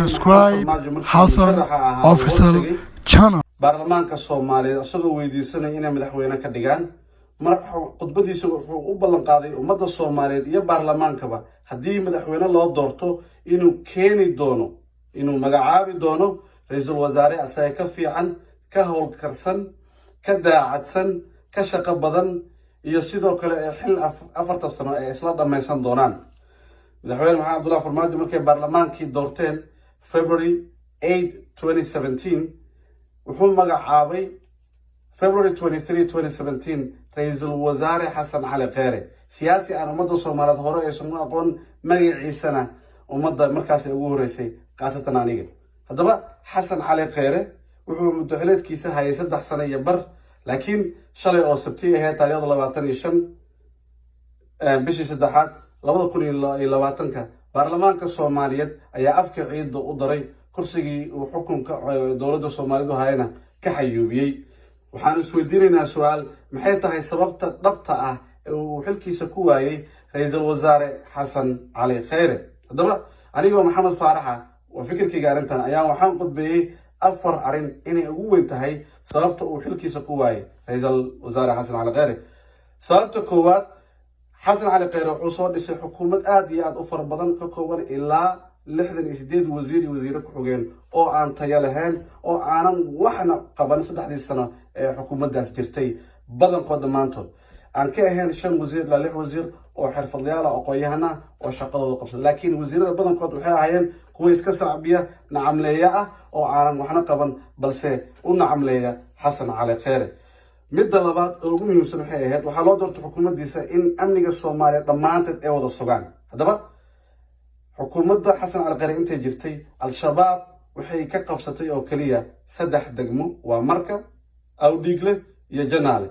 subscribe Hassan Official Channel. baarlamaanka Soomaaliyeed asagoo weydiisanay inay madaxweyne ka dhigaan khudbadiisa wuxuu u ballan qaaday ummadda Soomaaliyeed iyo baarlamaankaba haddii madaxweyne loo doorto inuu keeni doono inuu magacaabi doono ra'iisul wasaare asaga ka fiican ka howlkarsan ka daacadsan ka shaqo badan iyo sidoo kale xil 4 sano ay isla dhameysan doonaan madaxweyne maxamed abdullahi farmaajo markay baarlamaankii doorteen February 8 2017 wuxuu magacaabay February 23 2017 ra'iisul wasaare Xasan Cali Kheyre siyaasi aan ummadda Soomaaliyeed hore aysan u aqoon magaciisana ummadda markaas ay ugu horeysay qaasatan aniga haddaba Xasan Cali Kheyre wuxuu muddaxileedkiisa hayay 3 sano iyo bar laakiin shalay oo sabti ahayd taariikhda 25 bishii 3 2020 baarlamaanka Soomaaliyeed ayaa afka ciidda u daray kursigii uu xukunka dowladda Soomaalidu hayna ka xayuubiyay waxaan isweydiinaynaa su'aal maxay tahay sababta dhabta ah ee uu xilkiisa ku waayay ra'iisul wasaare Xasan Cali Kheyre haddaba anigoo Maxamed Faaraxa oo fikirkayga arrintan ayaa waxaan qodbeeyay 4 arrin inay ugu weyn tahay sababta uu xilkiisa ku waayay ra'iisul wasaare Xasan Cali Kheyre sababta koowaad Xasan Cali Kheyre wuxuu soo dhisay xukuumad aad iyo aad u fara badan ka kooban ilaa 68 wasiir iyo wasiiro ku xogeen oo aan tayo lahayn oo aanan waxna qaban 3 sano ee xukuumaddaas jirtay badankood dhamaantood aan ka ahayn 5 wasiir ilaa 6 wasiir oo xirfadlayaal ah oo aqoon-yahano ah oo shaqadooda qabsan laakiin wasiirada badankood waxay ahaayeen kuwa iska sacbiya nacamleeya ah oo aanan waxna qaban balse u nacamleeya Xasan Cali Kheyre midda labaad oo ugu muhiimsan waxay ahayd waxaa loo doortay xukuumaddiisa in amniga Soomaaliya dhammaanteed ay wada sugaan haddaba xukuumadda Xasan Cali Kheyre intay jirtay al-shabaab waxay ka qabsatay oo kaliya 3 degmo waa Marka Awdhiigle iyo Janaale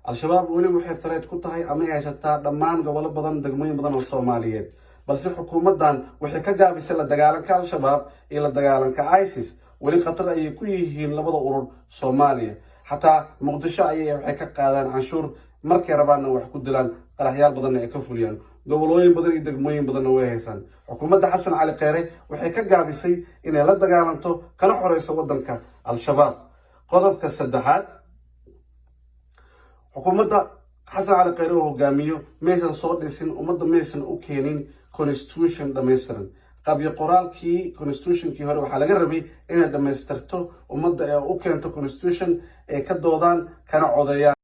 al-shabaab wali waxay fareed ku tahay ama ay haysataa dhammaan gobollo badan degmooyin badan oo Soomaaliyeed balse xukuumaddan waxay ka gaabisay la dagaalanka al-shabaab iyo la dagaalanka ISIS wali khatar ay ku yihiin labada urur Soomaaliya xataa Muqdisho waxay ka qaadaan canshuur markay rabaanna wax ku dilaan qaraxyaal badan ay ka fuliyaan gobolooyin badan iyo degmooyin badan way haysan xukuumadda Xasan Cali Kheyre waxay ka gaabisay inay la dagaalanto kana xoreyso wadanka al-shabaab qodobka saddexaad xukuumadda Xasan Cali Kheyre oo hogaamiyo meeshan soo dhisin ummadda meeshan u keenin constitution dhameystiran qabyo qoraalkii constitutionkii hore waxaa laga rabay inay dhameystirto ummadda ee u keento constitution ee ka doodaan kana codeeyaan